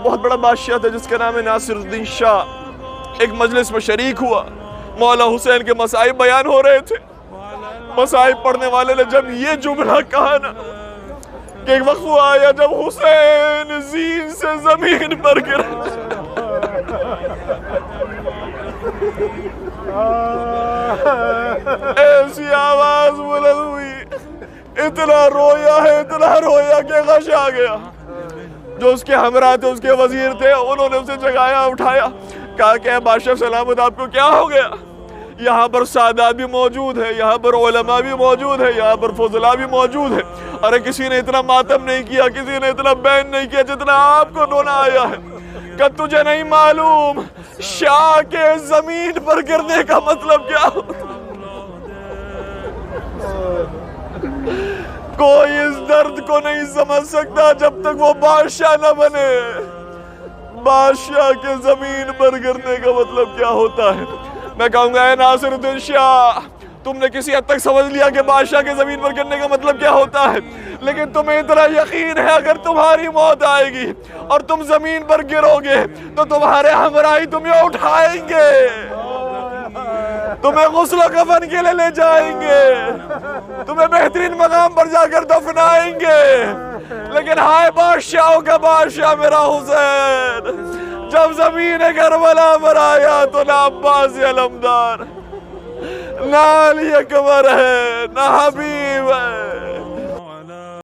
بہت بڑا بادشاہ تھا جس کا نام ہے ناصر الدین شاہ. ایک مجلس میں شریک ہوا, مولا حسین کے مصائب بیان ہو رہے تھے. مصائب پڑھنے والے نے جب یہ جملہ کہا نا کہ ایک وقت وہ آیا جب حسین زین سے زمین پر گرا, ایسی آواز بلند ہوئی, اتنا رویا کہ غش آ گیا. جو اس کے ہمراہ تھے, اس کے وزیر تھے, انہوں نے اسے جگایا, اٹھایا, کہا کہ اے بادشاہ سلامت آپ کو کیا ہو گیا؟ یہاں پر سادات بھی موجود ہے, یہاں پر علماء بھی موجود ہے, یہاں پر فضلاء بھی موجود ہے. ارے کسی نے اتنا ماتم نہیں کیا, کسی نے اتنا بین نہیں کیا جتنا آپ کو رونا آیا ہے. کہ تجھے نہیں معلوم شاہ کے زمین پر گرنے کا مطلب کیا ہوتا؟ کوئی اس درد کو نہیں سمجھ سکتا جب تک وہ بادشاہ نہ بنے. بادشاہ کے زمین پر گرنے کا مطلب کیا ہوتا ہے؟ میں کہوں گا اے ناصر الدین شاہ, تم نے کسی حد تک سمجھ لیا کہ بادشاہ کے زمین پر گرنے کا مطلب کیا ہوتا ہے, لیکن تمہیں اتنا یقین ہے اگر تمہاری موت آئے گی اور تم زمین پر گرو گے تو تمہارے ہمراہی تمہیں اٹھائیں گے, تمہیں غسل و کفن کے لیے لے جائیں گے, تمہیں بہترین مقام پر جا کر دفنائیں گے. لیکن ہائے بادشاہوں کا بادشاہ میرا حسین, جب زمین کربلا پر آیا تو نہ عباس علمدار, نہ علی اکبر ہے, نہ حبیب ہے,